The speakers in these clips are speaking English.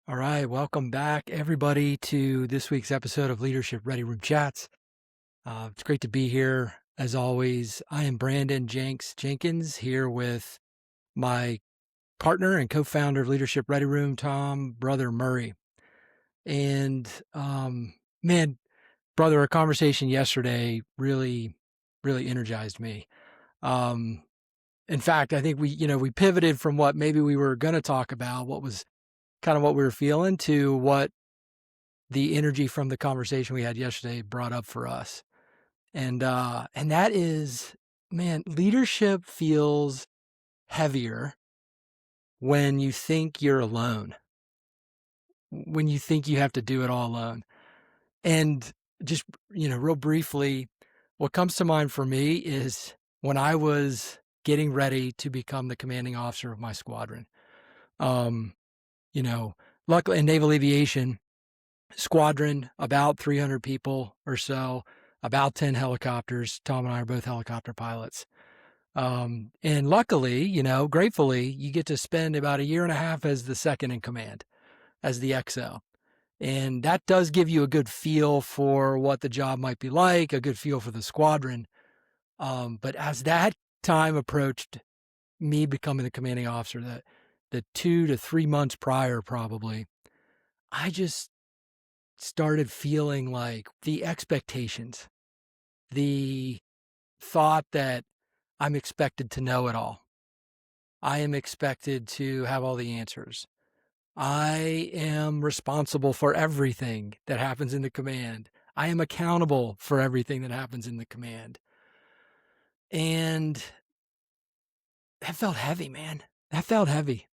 All right, welcome back, everybody, to this week's episode of Leadership Ready Room Chats. It's great to be here. As always, I am Brandon Jenks Jenkins here with my partner and co-founder of Leadership Ready Room, Tom Brother Murray. And man, brother, our conversation yesterday really energized me. Um, in fact, I think we pivoted from what maybe we were going to talk about, what was kind of what we were feeling, to what the energy from the conversation we had yesterday brought up for us. And that is, man, leadership feels heavier when you think you're alone, when you think you have to do it all alone. And just, real briefly, what comes to mind for me is when I was getting ready to become the commanding officer of my squadron. Um, you know, luckily in naval aviation, squadron, about 300 people or so, about 10 helicopters. Tom and I are both helicopter pilots. And luckily, gratefully, you get to spend about a year and a half as the second in command, as the XO. And that does give you a good feel for what the job might be like, a good feel for the squadron. But as that time approached, me becoming the commanding officer, the 2 to 3 months prior, probably, I just started feeling like the expectations, the thought that I'm expected to know it all. I am expected to have all the answers. I am responsible for everything that happens in the command. I am accountable for everything that happens in the command. And that felt heavy, man. That felt heavy.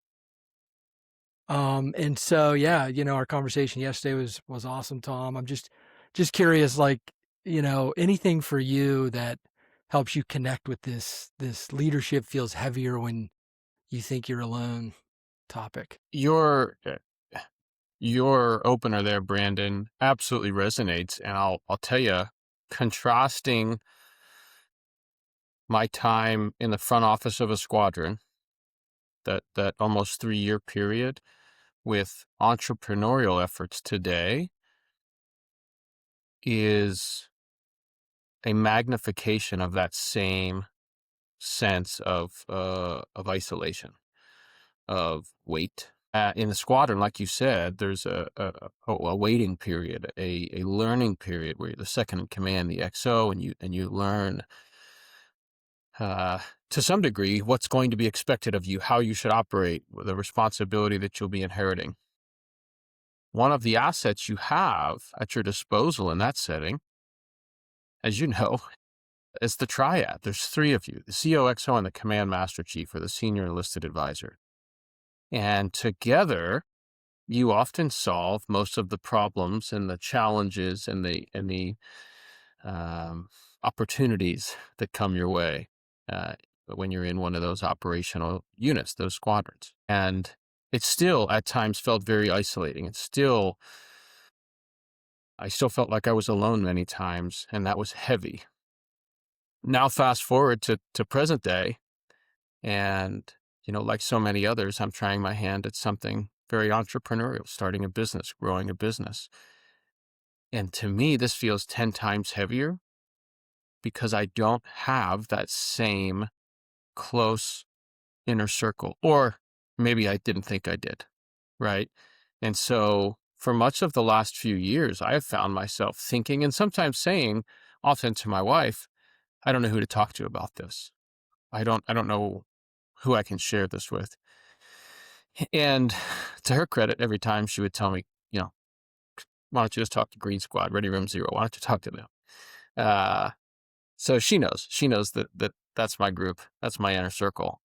And so yeah, our conversation yesterday was awesome, Tom. I'm just curious, like, anything for you that helps you connect with this leadership feels heavier when you think you're alone topic. Your opener there, Brandon, absolutely resonates, and I'll tell you, contrasting my time in the front office of a squadron, that almost 3-year period, with entrepreneurial efforts today is a magnification of that same sense of isolation, of weight. In the squadron, like you said, there's a waiting period, a learning period where you're the second in command, the XO, and you learn to some degree what's going to be expected of you, how you should operate, the responsibility that you'll be inheriting. One of the assets you have at your disposal in that setting, as you know, is the triad. There's three of you: the COXO and the Command Master Chief, or the Senior Enlisted Advisor, and together you often solve most of the problems and the challenges and the opportunities that come your way uh, when you're in one of those operational units, those squadrons. And it still at times felt very isolating. I still felt like I was alone many times, and that was heavy. Now fast forward to present day, and like so many others, I'm trying my hand at something very entrepreneurial, starting a business, growing a business. And to me, this feels 10 times heavier because I don't have that same close inner circle, or maybe I didn't think I did, right? And so for much of the last few years, I have found myself thinking and sometimes saying, often to my wife, I don't know who to talk to about this. I don't know who I can share this with. And to her credit, every time she would tell me, why don't you just talk to Green Squad, Ready Room Zero? Why don't you talk to them? Uh, So she knows that that's my group. That's my inner circle.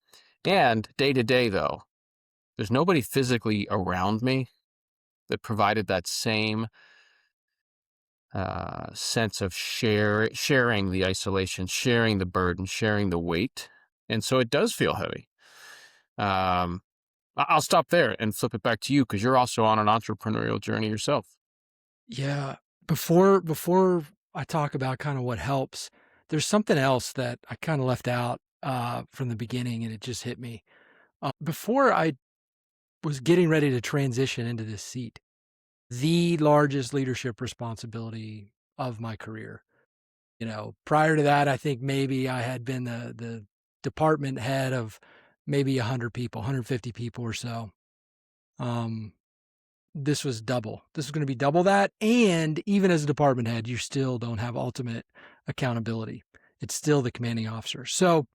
And day to day, though, there's nobody physically around me that provided that same sense of sharing the isolation, sharing the burden, sharing the weight. And so it does feel heavy. I'll stop there and flip it back to you because you're also on an entrepreneurial journey yourself. Yeah. Before I talk about kind of what helps, there's something else that I kind of left out from the beginning, and it just hit me. Before I was getting ready to transition into this seat, the largest leadership responsibility of my career. Prior to that, I think maybe I had been the department head of maybe 100 people, 150 people or so. Um, this was double. This was going to be double that. And even as a department head, you still don't have ultimate accountability. It's still the commanding officer. So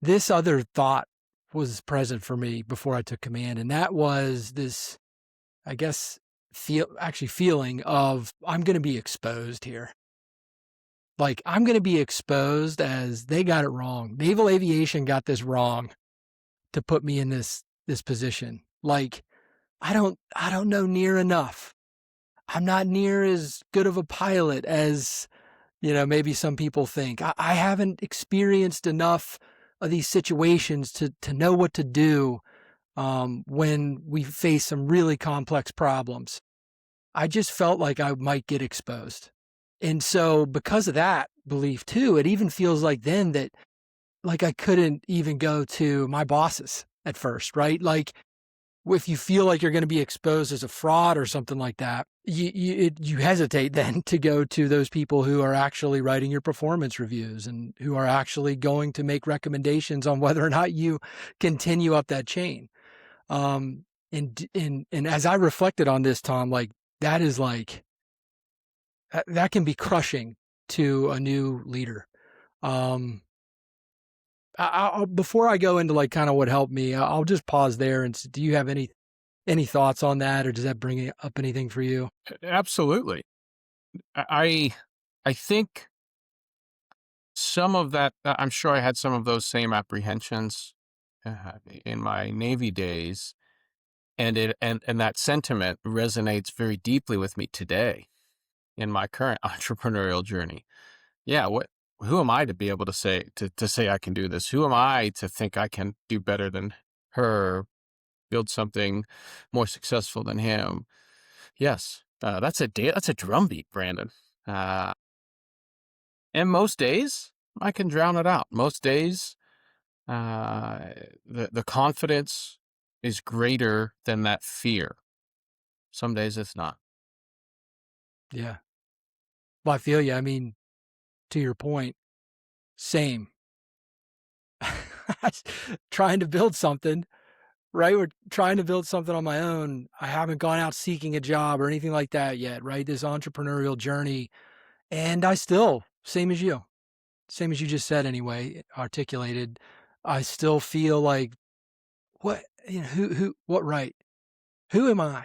this other thought was present for me before I took command. And that was this, I guess, feeling of I'm going to be exposed here. Like I'm going to be exposed as they got it wrong. Naval aviation got this wrong to put me in this position. Like I don't know near enough. I'm not near as good of a pilot as, maybe some people think. I haven't experienced enough of these situations to know what to do when we face some really complex problems. I just felt like I might get exposed. And so because of that belief too, it even feels like then that like I couldn't even go to my bosses at first, right? Like if you feel like you're going to be exposed as a fraud or something like that, you hesitate then to go to those people who are actually writing your performance reviews and who are actually going to make recommendations on whether or not you continue up that chain. And as I reflected on this, Tom, like that is like that can be crushing to a new leader. Um, before I go into like kind of what helped me, I'll just pause there and do you have any thoughts on that, or does that bring up anything for you? Absolutely. I think some of that, I'm sure I had some of those same apprehensions in my Navy days, and that sentiment resonates very deeply with me today in my current entrepreneurial journey. Yeah, who am I to be able to say I can do this? Who am I to think I can do better than her, build something more successful than him? Yes, that's a drumbeat, Brandon. Uh, and most days I can drown it out. Most days, uh, the confidence is greater than that fear. Some days it's not. Yeah. Well, I feel you. I mean, to your point, same. Trying to build something, right? We're trying to build something on my own. I haven't gone out seeking a job or anything like that yet, right? This entrepreneurial journey. And I still, same as you just said anyway, articulated, I still feel like what, what right? Who am I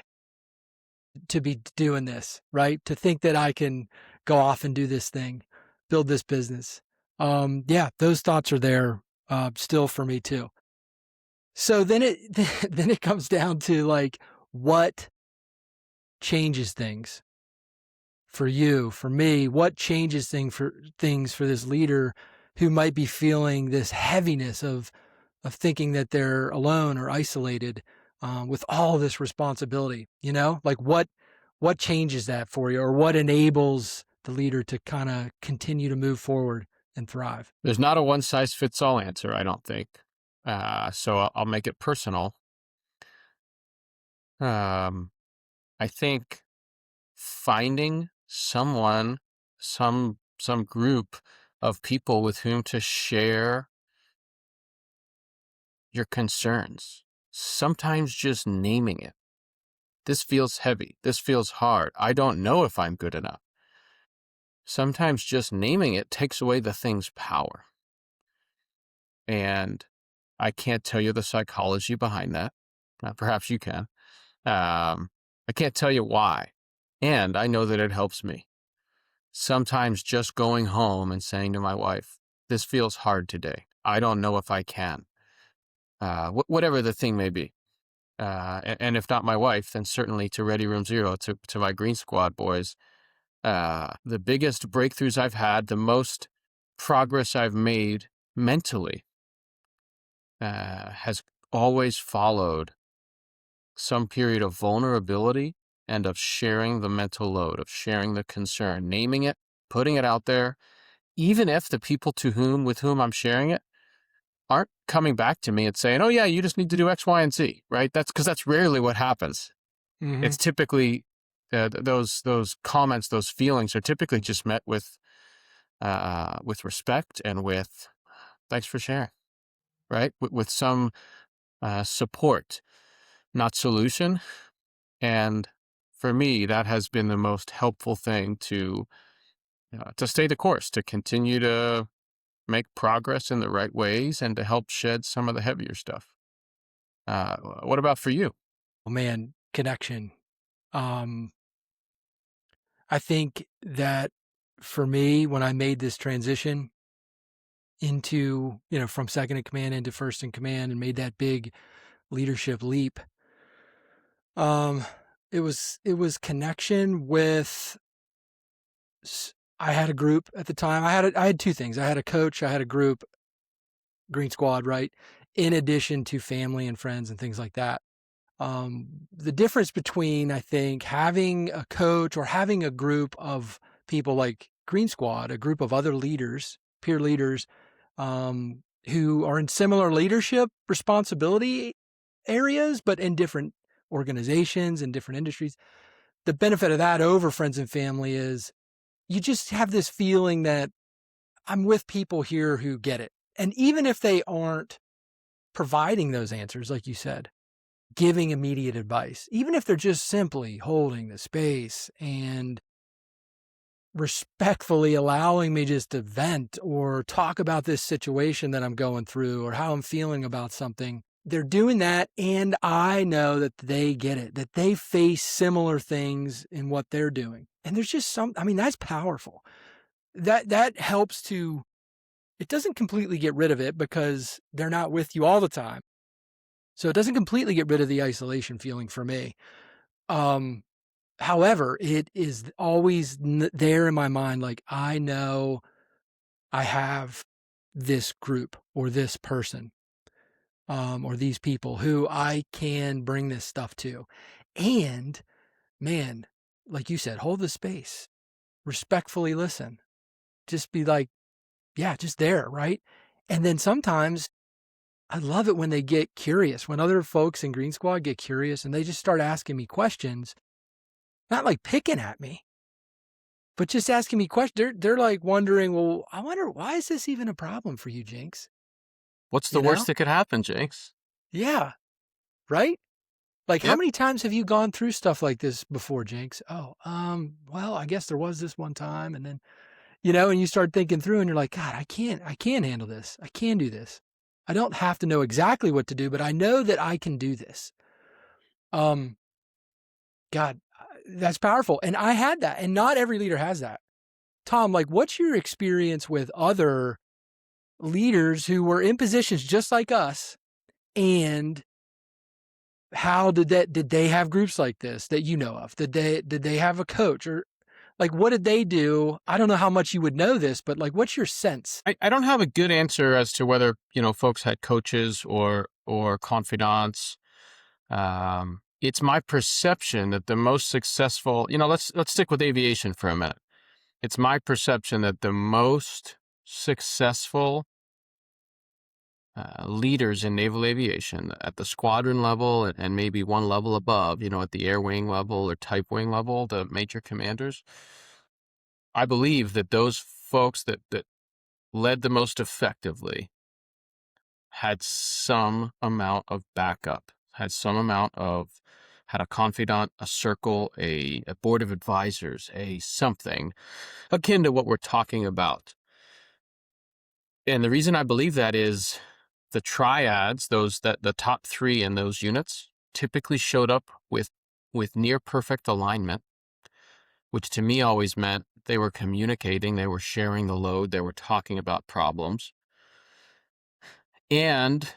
to be doing this, right? To think that I can go off and do this thing, build this business. Yeah, those thoughts are there still for me too. So then it then it comes down to like what changes things for you, for me, what changes things for this leader who might be feeling this heaviness of thinking that they're alone or isolated with all this responsibility, like what changes that for you, or what enables the leader to kind of continue to move forward and thrive? There's not a one size fits all answer, I don't think. So I'll make it personal. Um, I think finding some group of people with whom to share your concerns. Sometimes just naming it. This feels heavy. This feels hard. I don't know if I'm good enough. Sometimes just naming it takes away the thing's power. And I can't tell you the psychology behind that. Perhaps you can. I can't tell you why. And I know that it helps me. Sometimes just going home and saying to my wife, this feels hard today. I don't know if I can. Whatever the thing may be. And if not my wife, then certainly to Ready Room Zero, to my Green Squad boys. The biggest breakthroughs I've had, the most progress I've made mentally, has always followed some period of vulnerability and of sharing the mental load, of sharing the concern, naming it, putting it out there, even if the people with whom I'm sharing it aren't coming back to me and saying, "Oh yeah, you just need to do X, Y, and Z," right? That's because that's rarely what happens. Hmm. It's typically those comments, those feelings are typically just met with respect and with thanks for sharing, right? With some support, not solution. And for me, that has been the most helpful thing to stay the course, to continue to make progress in the right ways, and to help shed some of the heavier stuff. What about for you? Oh man, connection. Um, I think that for me, when I made this transition into, from second in command into first in command and made that big leadership leap, um, it was connection with I had a group at the time. I had two things. I had a coach, I had a group, Green Squad, right? In addition to family and friends and things like that. The difference between, I think, having a coach or having a group of people like Green Squad, a group of other leaders, peer leaders, who are in similar leadership responsibility areas, but in different organizations and different industries. The benefit of that over friends and family is you just have this feeling that I'm with people here who get it. And even if they aren't providing those answers, like you said, giving immediate advice, even if they're just simply holding the space and respectfully allowing me just to vent or talk about this situation that I'm going through or how I'm feeling about something, they're doing that. And I know that they get it, that they face similar things in what they're doing. And there's just that's powerful. That helps to, it doesn't completely get rid of it because they're not with you all the time. So it doesn't completely get rid of the isolation feeling for me. Um, However, it is always there in my mind. Like, I know I have this group or this person, or these people who I can bring this stuff to. And man, like you said, hold the space, respectfully listen, just be like, yeah, just there. Right. And then sometimes I love it when they get curious, when other folks in Green Squad get curious and they just start asking me questions, not like picking at me, but just asking me questions. They're like wondering, well, I wonder, why is this even a problem for you, Jinx? What's the You worst know? that could happen, Jinx? Yeah. Right? Like, how Yep. many times have you gone through stuff like this before, Jinx? Oh, well, I guess there was this one time. And then, and you start thinking through and you're like, God, I can't handle this. I can do this. I don't have to know exactly what to do, but I know that I can do this. Um, God, that's powerful. And I had that. And not every leader has that. Tom, like, what's your experience with other leaders who were in positions just like us? And how did they have groups like this that you know of? Did they have a coach, or like, what did they do? I don't know how much you would know this, but like, what's your sense? I don't have a good answer as to whether, folks had coaches or confidants. It's my perception that the most successful, let's stick with aviation for a minute. It's my perception that the most successful leaders in naval aviation at the squadron level and maybe one level above, at the air wing level or type wing level, the major commanders, I believe that those folks that led the most effectively had some amount of backup, had a confidant, a circle, a board of advisors, a something akin to what we're talking about. And the reason I believe that is the triads, the top three in those units, typically showed up with near perfect alignment, which to me always meant they were communicating, they were sharing the load, they were talking about problems, and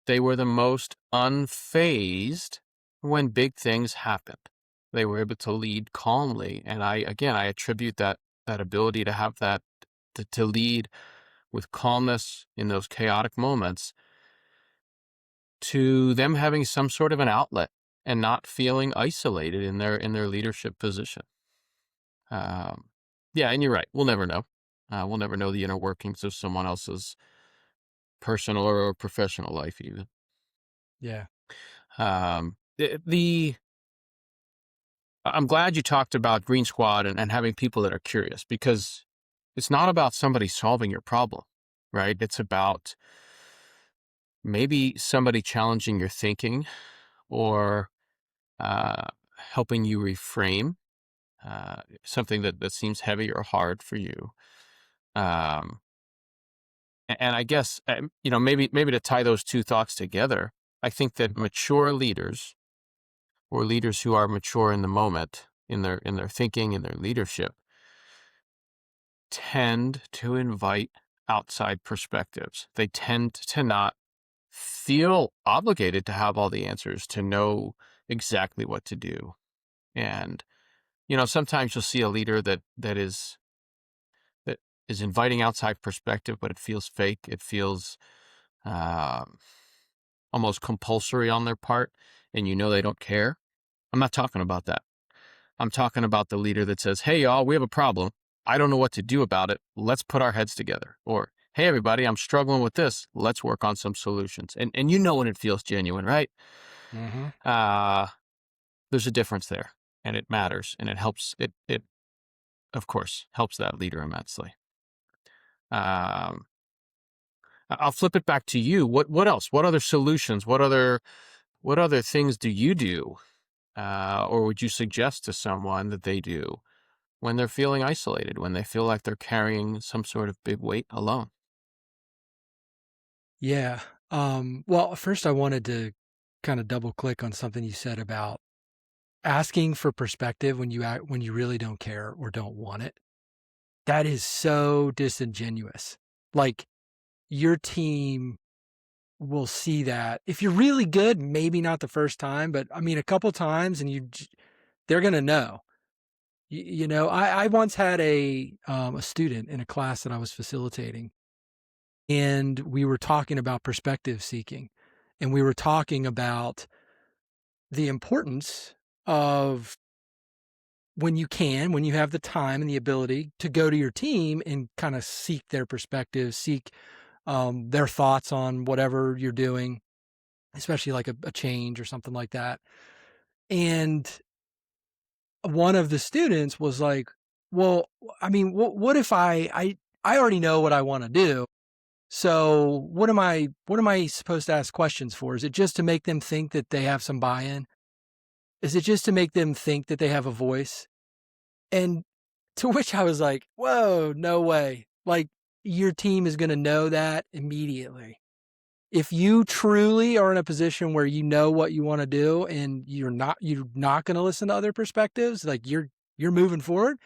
they were the most unfazed when big things happened. They were able to lead calmly, and I attribute that ability to have that to lead with calmness in those chaotic moments to them having some sort of an outlet and not feeling isolated in their leadership position. Um, yeah, and you're right. We'll never know. We'll never know the inner workings of someone else's personal or professional life even. Yeah. The I'm glad you talked about Green Squad and having people that are curious, because it's not about somebody solving your problem, right? It's about maybe somebody challenging your thinking, or uh, helping you reframe something that seems heavy or hard for you. Um, and I guess, maybe to tie those two thoughts together, I think that mature leaders, or leaders who are mature in the moment, in their thinking, in their leadership, tend to invite outside perspectives. They tend to not feel obligated to have all the answers, to know exactly what to do. And sometimes you'll see a leader that is inviting outside perspective, but it feels fake. It feels um, almost compulsory on their part, and they don't care. I'm not talking about that. I'm talking about the leader that says, "Hey, y'all, we have a problem. I don't know what to do about it. Let's put our heads together." Or, "Hey, everybody, I'm struggling with this. Let's work on some solutions." And when it feels genuine, right? Mm-hmm. Uh, there's a difference there, and it matters, and it helps. It of course helps that leader immensely. Um, I'll flip it back to you. What else? What other solutions? What other things do you do, or would you suggest to someone that they do when they're feeling isolated, when they feel like they're carrying some sort of big weight alone? Yeah. Well, first I wanted to kind of double click on something you said about asking for perspective when when you really don't care or don't want it. That is so disingenuous. Like, your team will see that. If you're really good, maybe not the first time, but I mean, a couple times and they're going to know. I once had a student in a class that I was facilitating, and we were talking about perspective seeking, and we were talking about the importance of when you have the time and the ability to go to your team and kind of seek their perspective, seek their thoughts on whatever you're doing, especially like a change or something like that. And one of the students was like, "Well, I mean, what if I already know what I want to do? So what am I supposed to ask questions for? Is it just to make them think that they have some buy-in? Is it just to make them think that they have a voice?" And to which I was like, "Whoa, no way. Like, your team is going to know that immediately. If you truly are in a position where you know what you want to do and you're not going to listen to other perspectives, like you're moving forward,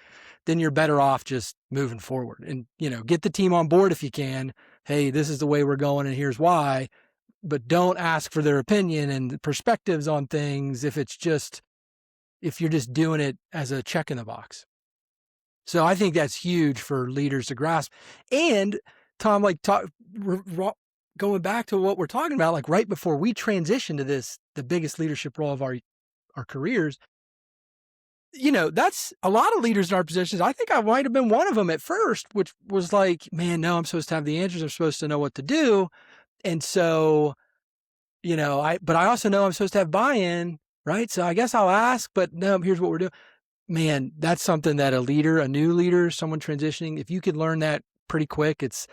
then you're better off just moving forward and, get the team on board if you can. Hey, this is the way we're going and here's why, but don't ask for their opinion and perspectives on things if you're just doing it as a check in the box." So I think that's huge for leaders to grasp. And Tom, like going back to what we're talking about, like right before we transition to the biggest leadership role of our careers, that's a lot of leaders in our positions. I think I might have been one of them at first, which was like, man, no, I'm supposed to have the answers. I'm supposed to know what to do. And so, but I also know I'm supposed to have buy-in, right? So I guess I'll ask, but no, here's what we're doing. Man, that's something that a new leader, someone transitioning, if you could learn that pretty quick, it's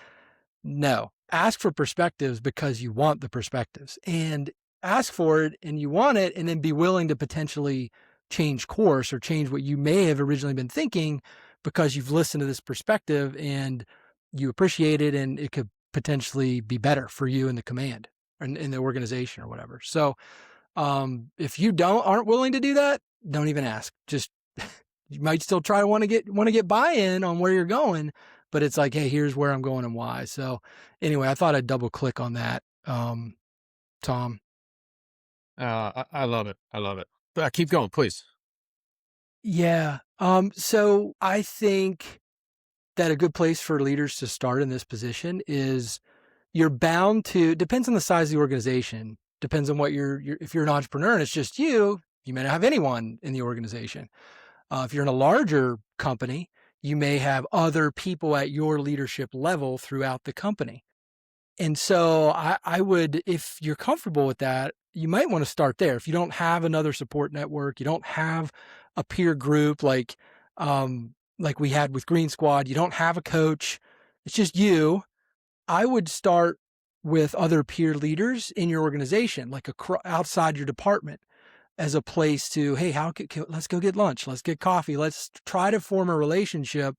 no. Ask for perspectives because you want the perspectives, and ask for it and you want it, and then be willing to potentially change course or change what you may have originally been thinking because you've listened to this perspective and you appreciate it, and it could potentially be better for you in the command and in the organization or whatever. So, if you aren't willing to do that, don't even ask. Just you might still try to want to get buy-in on where you're going, but it's like, hey, here's where I'm going and why. So anyway, I thought I'd double click on that, Tom. I love it. I love it. Keep going, please. Yeah. So I think that a good place for leaders to start in this position is you're bound to depends on the size of the organization. Depends on what if you're an entrepreneur and it's just you may not have anyone in the organization. If you're in a larger company, you may have other people at your leadership level throughout the company. And so I would, if you're comfortable with that, you might want to start there. If you don't have another support network, you don't have a peer group like we had with Green Squad, you don't have a coach, it's just you. I would start with other peer leaders in your organization, like outside your department, as a place to, hey, let's go get lunch, let's get coffee, let's try to form a relationship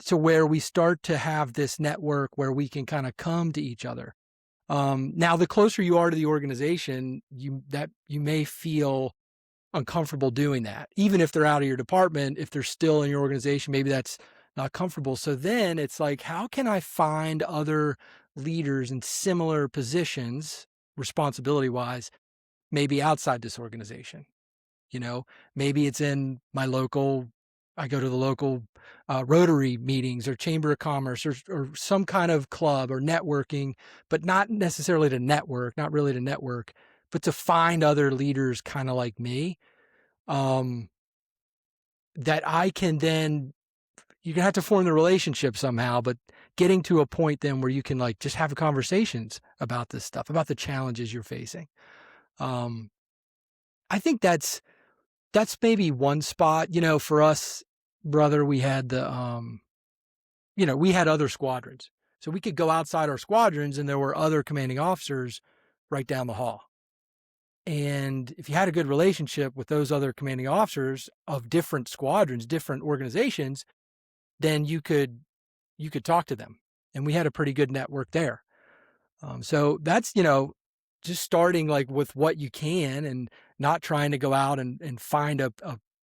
to where we start to have this network where we can kind of come to each other. Now, the closer you are to the organization, you may feel uncomfortable doing that, even if they're out of your department. If they're still in your organization, maybe that's not comfortable. So then it's like, how can I find other leaders in similar positions, responsibility wise, maybe outside this organization? You know, maybe it's in my local, I go to the local Rotary meetings or Chamber of Commerce or some kind of club or networking, but not necessarily to network, not really to network, but to find other leaders kind of like me, um, that I can then, you're gonna have to form the relationship somehow, but getting to a point then where you can like just have conversations about this stuff, about the challenges you're facing. Um, I think that's maybe one spot. For us, brother, we had we had other squadrons. So we could go outside our squadrons and there were other commanding officers right down the hall. And if you had a good relationship with those other commanding officers of different squadrons, different organizations, then you could talk to them. And we had a pretty good network there. So that's, just starting like with what you can and not trying to go out and find a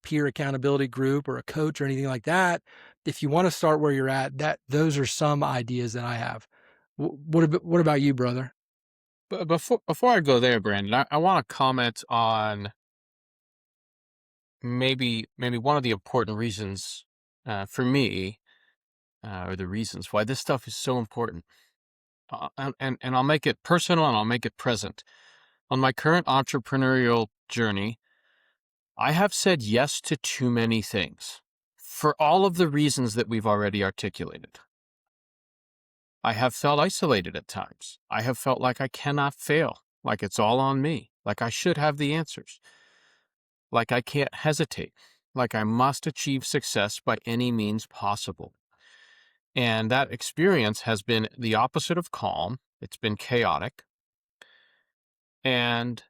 peer accountability group or a coach or anything like that. If you want to start where you're at, those are some ideas that I have. What about you, brother? But before I go there, Brandon, I want to comment on maybe one of the important reasons for me, or the reasons why this stuff is so important. And I'll make it personal and I'll make it present. On my current entrepreneurial journey, I have said yes to too many things for all of the reasons that we've already articulated. I have felt isolated at times. I have felt like I cannot fail, like it's all on me, like I should have the answers, like I can't hesitate, like I must achieve success by any means possible. And that experience has been the opposite of calm. It's been chaotic. And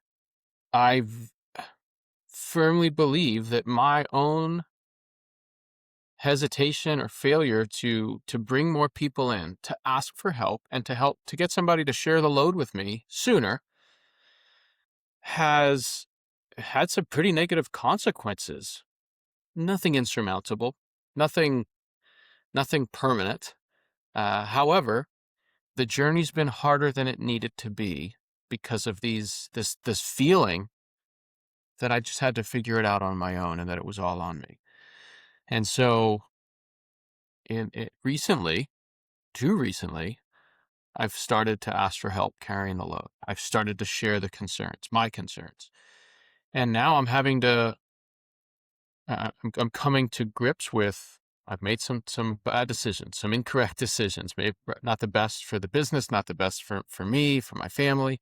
I firmly believe that my own hesitation or failure to bring more people in, to ask for help, and to get somebody to share the load with me sooner has had some pretty negative consequences. Nothing insurmountable, nothing permanent. However, the journey's been harder than it needed to be because of this feeling that I just had to figure it out on my own and that it was all on me. And so, recently, too recently, I've started to ask for help carrying the load. I've started to share my concerns, and now I'm having to. I'm coming to grips with. I've made some bad decisions, some incorrect decisions. Maybe not the best for the business, not the best for me, for my family,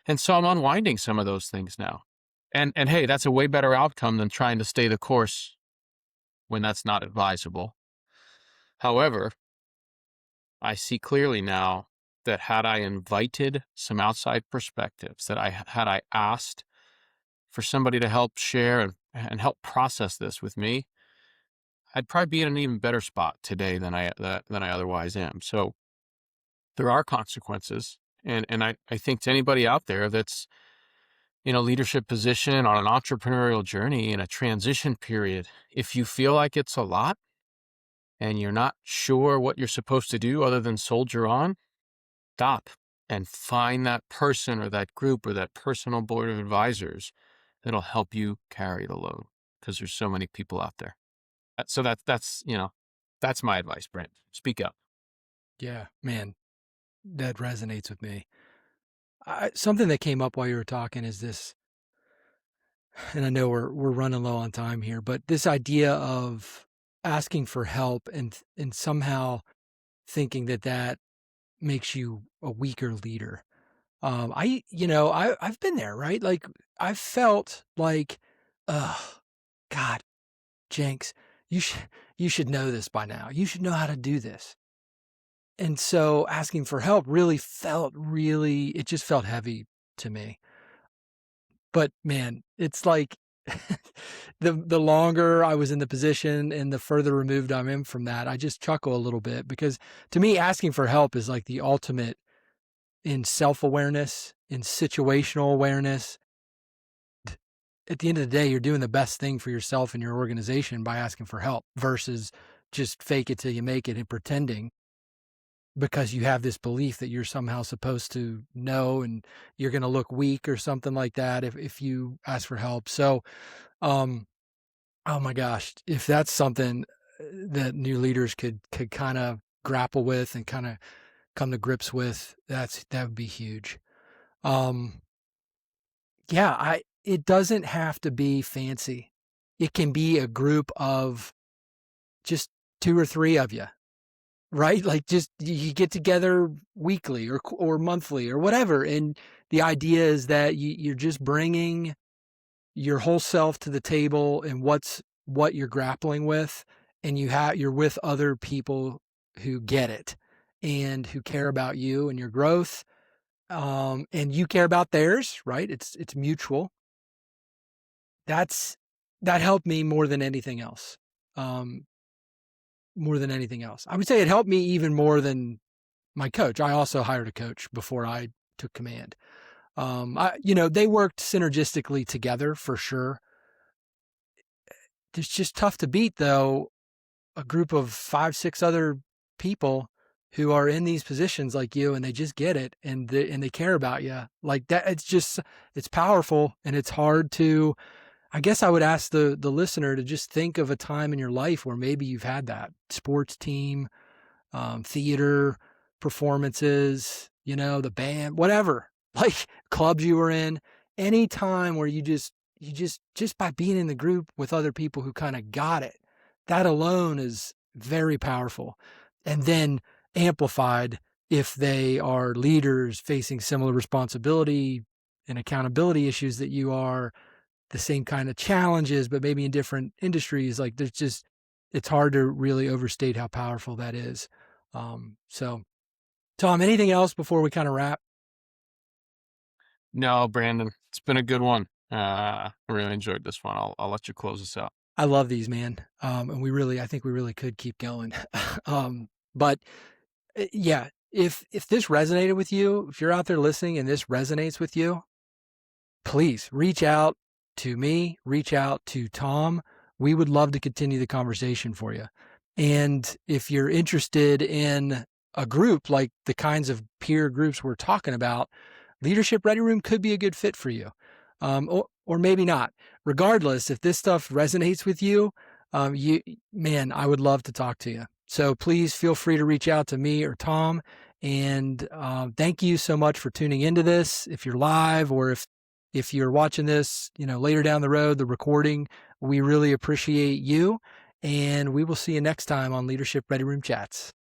and so I'm unwinding some of those things now. And hey, that's a way better outcome than trying to stay the course when that's not advisable. However, I see clearly now that had I invited some outside perspectives, had I asked for somebody to help share and help process this with me, I'd probably be in an even better spot today than I otherwise am. So there are consequences, and I think to anybody out there that's in a leadership position on an entrepreneurial journey in a transition period, if you feel like it's a lot and you're not sure what you're supposed to do other than soldier on, stop and find that person or that group or that personal board of advisors that'll help you carry the load, because there's so many people out there. So that's my advice, Brent. Speak up. Yeah, man, that resonates with me. Something that came up while you were talking is this, and I know we're running low on time here, but this idea of asking for help and somehow thinking that makes you a weaker leader. I've been there, right? Like I've felt like, oh God, Jenks, you should you should know this by now. You should know how to do this. And so asking for help it just felt heavy to me. But man, it's like the longer I was in the position and the further removed I'm in from that, I just chuckle a little bit because to me, asking for help is like the ultimate in self-awareness, in situational awareness. At the end of the day, you're doing the best thing for yourself and your organization by asking for help versus just fake it till you make it and pretending because you have this belief that you're somehow supposed to know and you're going to look weak or something like that if you ask for help. So, um, oh my gosh, if that's something that new leaders could kind of grapple with and kind of come to grips with, that would be huge. Um, yeah, it doesn't have to be fancy. It can be a group of just two or three of you, right? Like just you get together weekly or monthly or whatever, and the idea is that you're just bringing your whole self to the table and what you're grappling with, and you're with other people who get it and who care about you and your growth, and you care about theirs, right? It's mutual. That's that helped me more than anything else. Um, More than anything else, I would say it helped me even more than my coach. I also hired a coach before I took command. They worked synergistically together for sure. It's just tough to beat though a group of 5, 6 other people who are in these positions like you, and they just get it and they care about you like that. It's powerful and it's hard to. I guess I would ask the listener to just think of a time in your life where maybe you've had that sports team, theater performances, the band, whatever, like clubs you were in, any time where you just by being in the group with other people who kind of got it, that alone is very powerful. And then amplified if they are leaders facing similar responsibility and accountability issues that you are, the same kind of challenges, but maybe in different industries. Like it's hard to really overstate how powerful that is. So Tom, anything else before we kind of wrap? No, Brandon, it's been a good one. I really enjoyed this one. I'll let you close this out. I love these, man. And I think we really could keep going. But yeah, if this resonated with you, if you're out there listening and this resonates with you, please reach out to me, reach out to Tom. We would love to continue the conversation for you. And if you're interested in a group like the kinds of peer groups we're talking about, Leadership Ready Room could be a good fit for you, or maybe not. Regardless, if this stuff resonates with you, man, I would love to talk to you. So please feel free to reach out to me or Tom. And thank you so much for tuning into this. If you're live or if you're watching this, later down the road, the recording, we really appreciate you. And we will see you next time on Leadership Ready Room Chats.